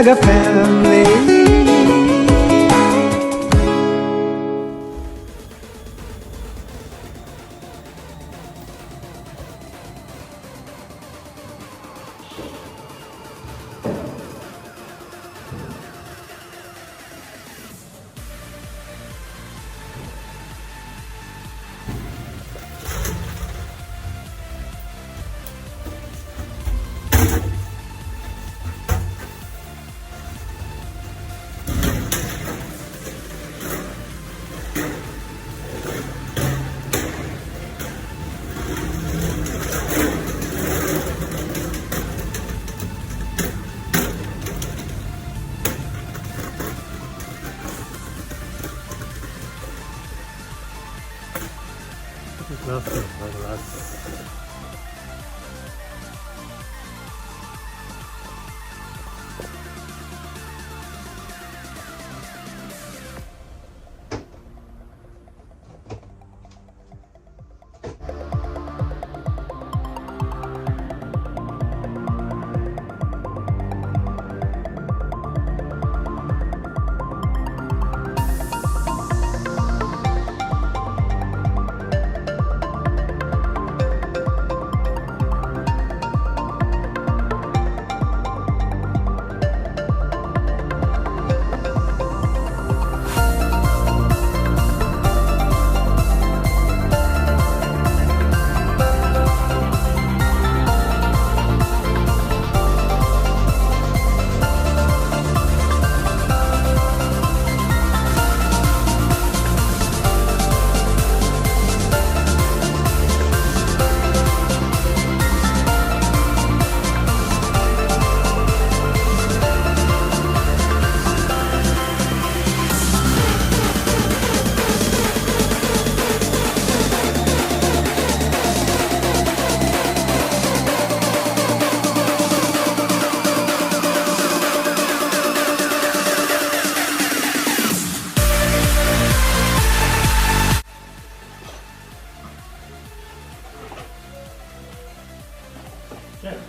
Gaga family.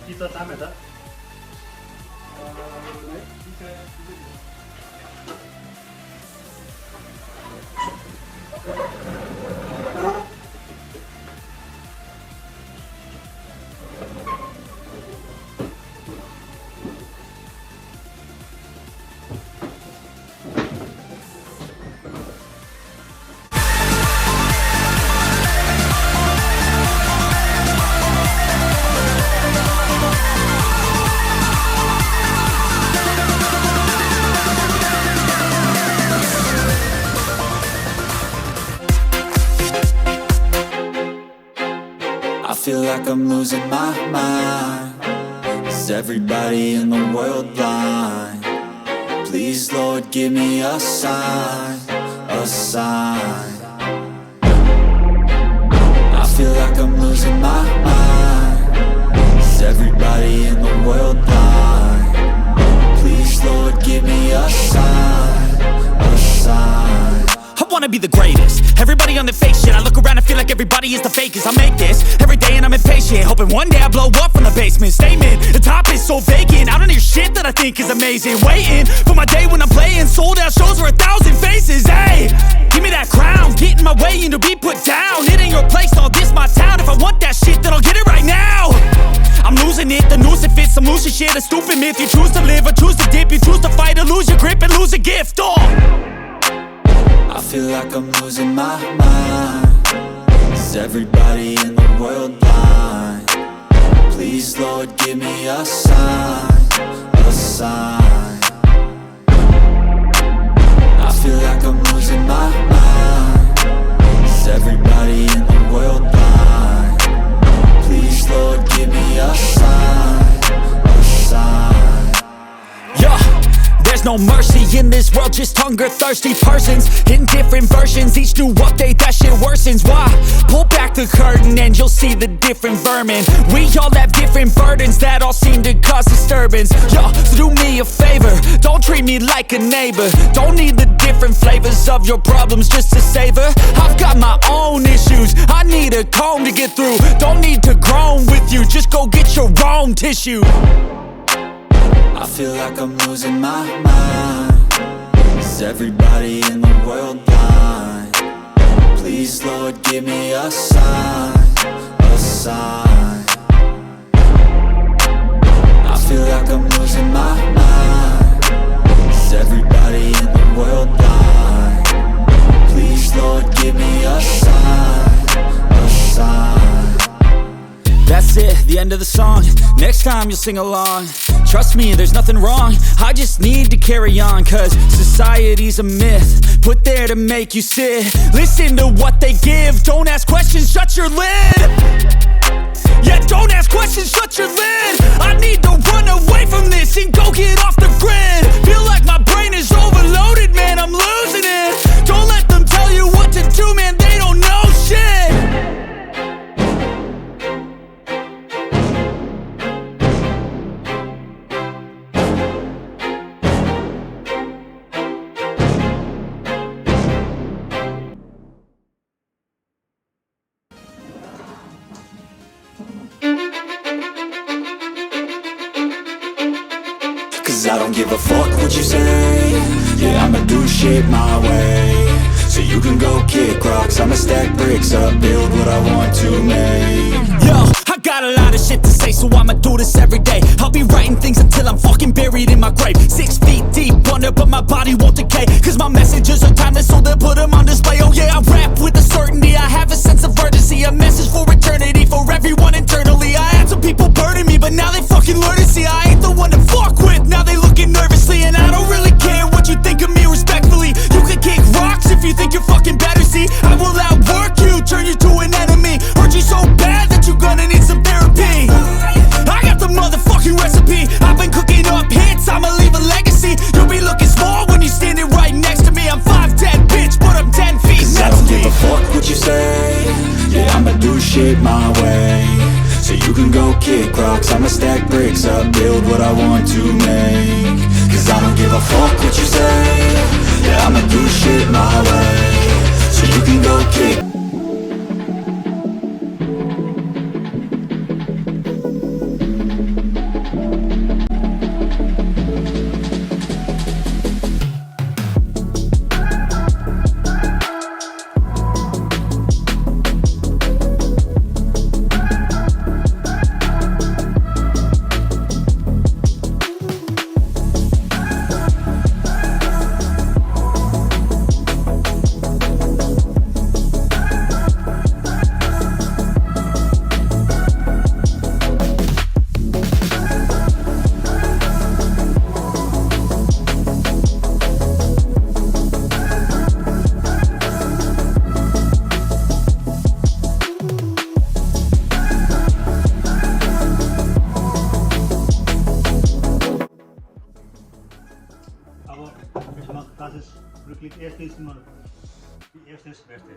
pizza 3美的。来，一个。I feel like I'm losing my mind. Is everybody in the world blind? Please, Lord, give me a sign, a sign. I feel like I'm losing my mind. Is everybody in the world blind? Please, Lord, give me a sign, a sign. I wanna be the greatest. Everybody on the fake shit. I look around and feel like everybody is the fakest. I make this every day and I'm impatient, hoping one day I blow up from the basement. Statement, the top is so vacant. I don't hear shit that I think is amazing. Waiting for my day when I'm playing sold out shows for 1,000 faces. Hey, give me that crown, get in my way and to be put down. It ain't your place, all this my town. If I want that shit, then I'll get it right now. I'm losing it, the noose it fits. I'm losing shit, a stupid myth. You choose to live or choose to dip. You choose to fight or lose your grip and lose a gift. I feel like I'm losing my mind. Is everybody in the world blind? Please, Lord, give me a sign, a sign. I feel like I'm losing my mind. Is everybody in the world blind? Please, Lord, give me a sign, a sign. Yeah. There's no mercy in this world, just hunger-thirsty persons in different versions. Each new update, that shit worsens. Why? Pull back the curtain and you'll see the different vermin. We all have different burdens that all seem to cause disturbance. Yo, so do me a favor, don't treat me like a neighbor. Don't need the different flavors of your problems just to savor. I've got my own issues, I need a comb to get through. Don't need to groan with you, just go get your own tissue. I I feel like I'm losing my mind. Is everybody in the world blind? Please, Lord, give me a sign, a sign. I feel like I'm losing my mind. Is everybody in the world blind? Please, Lord, give me a sign, a sign. That's it, the end of the song. Next time you'll sing along. Trust me, there's nothing wrong. I just need to carry on, cause society's a myth put there to make you sit. Listen to what they give. Don't ask questions, shut your lid. Yeah, don't ask questions, shut your lid. I need to run away from this and go get off the grid. Feel like my brain is overloaded, man, I'm losing it. Don't let them tell you what to do, man, they don't know shit. Cause I don't give a fuck what you say. Yeah, I'ma do shit my way. So you can go kick rocks, I'ma stack bricks up, build what I want to make. Yo, I got a lot of shit to say, so I'ma do this every day. I'll be writing things until I'm fucking buried in my grave. 6 feet deep under, but my body won't decay. Cause my messages are timeless, so they'll put them on display. Oh yeah, I rap with a certainty, I have a sense of urgency. A message for eternity, for everyone internally. I had some people burning me, but now they fucking learn to see I ain't the one to fuck with, now they looking nervously. And I don't really care what you think of me, respectfully. You can kick rocks if you think you're fucking better, see. I will outwork you, turn you to an enemy. Hurt you so bad that you're gonna need some therapy. I got the motherfucking recipe. I've been cooking up hits, I'ma leave a legacy. You'll be looking small when you're standing right next to me. I'm 5'10", bitch, but I'm 10 feet Cause next I don't to me. give a fuck what you say. Yeah, I'ma do shit my way. So you can go kick rocks, I'ma stack bricks up, build what I want to make. Cause I don't give a fuck what you say. Yeah, I'ma do shit my way. So you can go kick. Aber ich mache, dass es wirklich erst ist, immer die erste ist das Beste.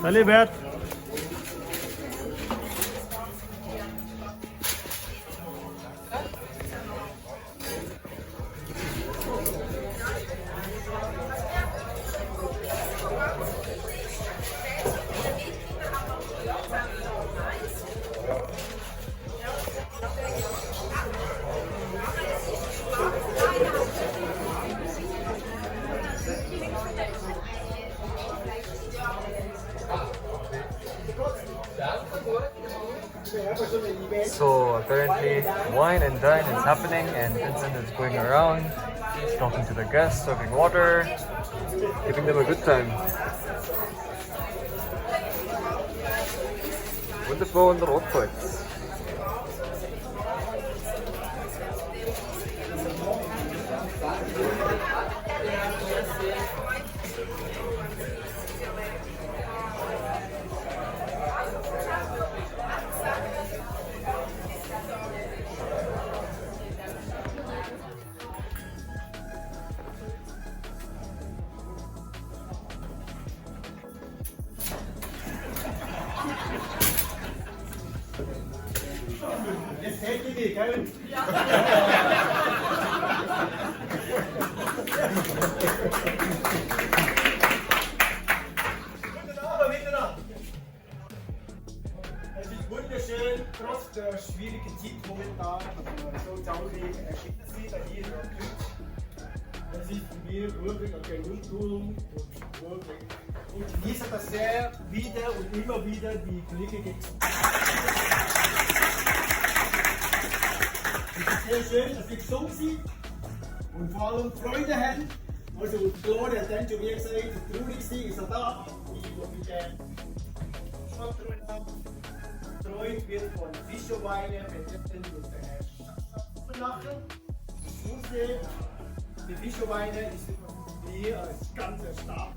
Alibert. So apparently wine and dine is happening and Vincent is going around, talking to the guests, serving water, giving them a good time. Wonderful on the Rotkreuz. Jetzt hält ihr die, gell? Es ist wunderschön, trotz der schwierigen Zeit momentan, dass wir so zahlreiche Ergebnisse sind, hier in der Küche. Es ist für mich wirklich eine Genugtuung und ich genieße das sehr, wieder und immer wieder die Kollegen. Es ist sehr schön, dass wir gesund sind und vor allem Freude haben. Also Gloria hat dann zu mir gesagt, traurig sein ist er da. Ich mit der Stadtruhe betreut wird von 𝐯𝐤𝐼𝐬, Präsident und der Herr Schatz nachher. Die 𝐯𝐤𝐼𝐬 ist hier als ganzer Stab.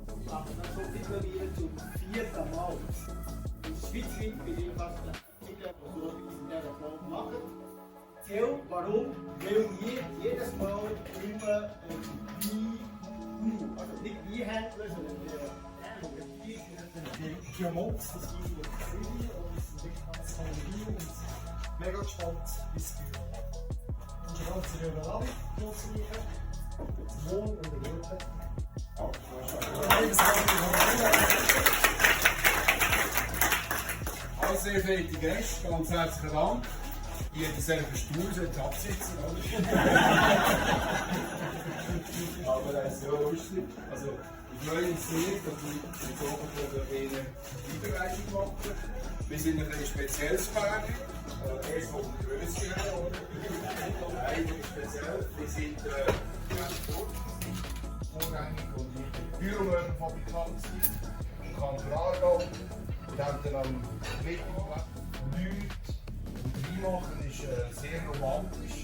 Wir machen das schon mittlerweile zum 4. Mal. In Schweiz bin ich fast der so in der Form machen. Warum? Weil wir jedes Mal immer also nicht E-Händler, sondern der Diamant, das ist die Serie und es ist wirklich ganz toll und mega gespannt, wie es geht. Und die ganze Überall konsumieren, das Wohl und der Würde. Also sehr verehrte Gäste, ganz herzlichen Dank. Jeder selber Stuhl sollte absitzen, oder? Aber das ist so lustig. Also, ich freue mich sehr, dass wir jetzt oben von Ihnen Wiederreisung machen. Wir sind ein spezielles Pärchen. Erst von der Größe her, oder? Eigentlich speziell. Wir sind vorrangig und die Büromöbelfabrikant im Kanton Aargau. Wir haben dann am Mittwoch nichts. Machen ist sehr romantisch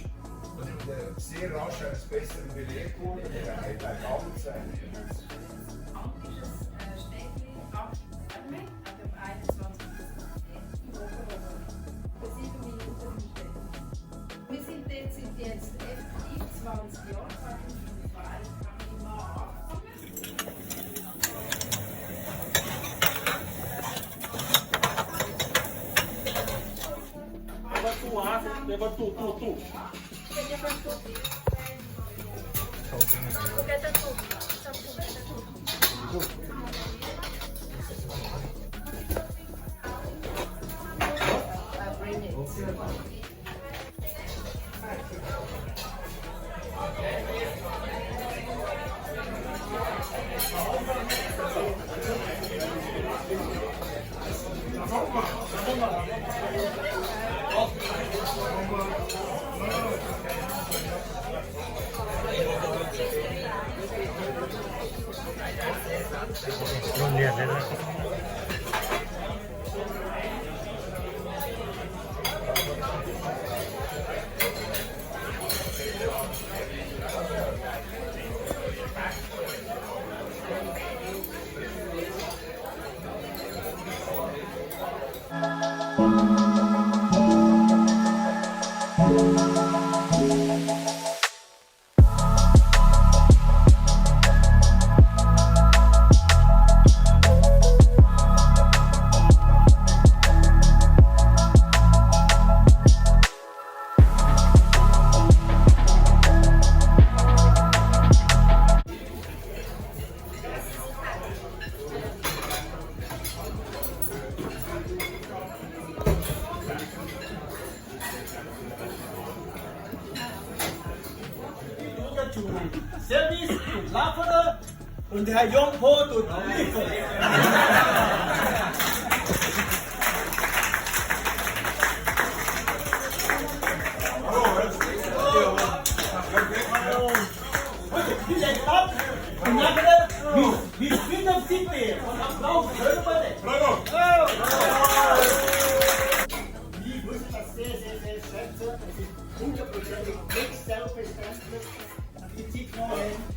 und sehr rasch eines Besseren belehrt wurde. Der hat ganz Städtchen ab Wärme, ab 21 für 7 Minuten im Städtchen. Wir sind jetzt effektiv 20 Jahre, 2002 haben wir im Mai angefangen. Leva tu. Service und Laufere und der Herr 𝐤𝐞𝐝 tut liefern. Und dann wie viel auf die Bär? Und Applaus, hören wir nicht. Bravo! Ich muss das sehr, sehr, sehr schätzen. Es ist hundertprozentig nicht selbstverständlich, dass die Zeit genommen haben.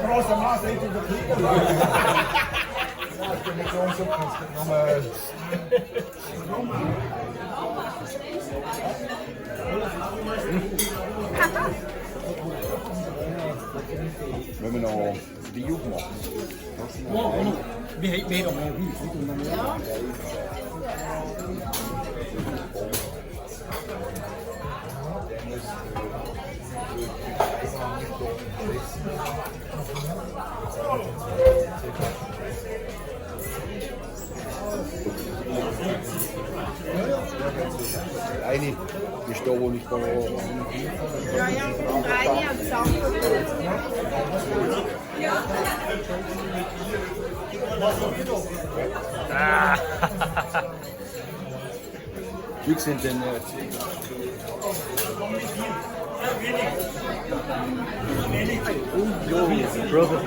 Großer Maß in der Krieg. Ja, ich bin nicht so wenn wir noch die Jugend machen. Wie heet meer dan meer? Eine ist da, wo ich da. Ja, ja, und eine am Samstag. Wie sind denn Brother.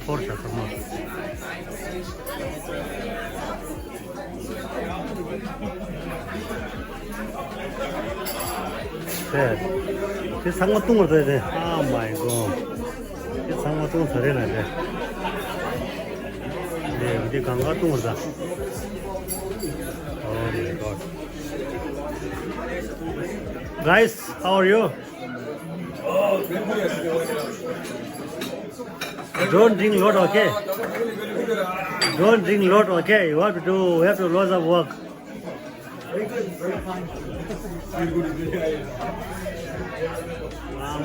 थोड़ा सा करना 제 상어똥을 넣어야 돼. 아 마이 갓. 제 상어똥 저래놔야 돼. 네, 우리 강가똥을 다. Oh my god. Guys, how are you? Don't drink lot, okay? Don't drink lot, okay? You have to do lots of work.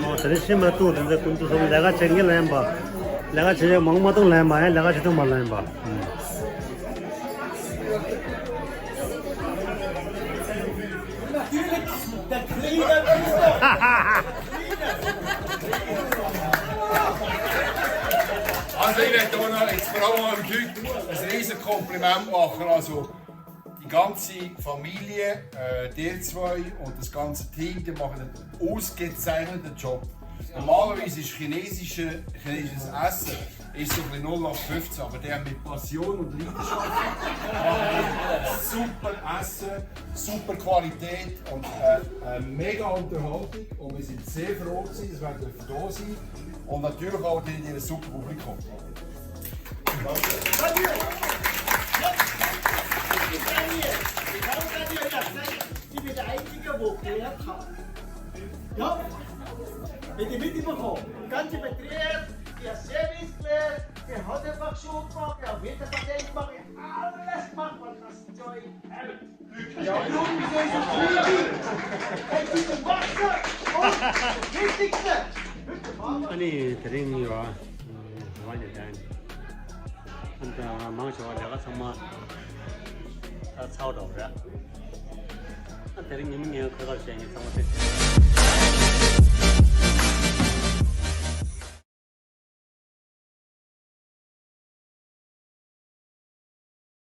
뭐 드레싱만 또 근데 군도 좀 내가 챙길래 봐. 내가 제가 먹마동 내 마에 내가 제대로 말라 봐. Also ich möchte auch jetzt vor allem am Glück ein riesen Kompliment machen. Also die ganze Familie, die zwei und das ganze Team, die machen einen ausgezeichneten Job. Normalerweise ist chinesisches Essen ist so ein 0 auf 15, aber der mit Passion und Leidenschaft macht super Essen, super Qualität und mega Unterhaltung. Und wir sind sehr froh, dass wir da sein und natürlich auch in einem super Publikum. Ich bin der Einzige, Buch gelernt habe. Ja, mit dem Mittelbekommen. Ganze Betrieb, der Service gelernt, der hat einfach schon gemacht, der hat Weiterverteilt gemacht, alles gemacht, was das Zeug hält. Ja, nun, wieso ist das schwierig? Es ist ein Wasser und das Wichtigste. อันนี้จะได้มีว่าวันเดียวกันอันแต่มังชอเดี๋ยวก็สมัครถ้าเช่าดอกแล้วอันแต่ยังไม่เงี้ยเขาก็เสียงสมัคร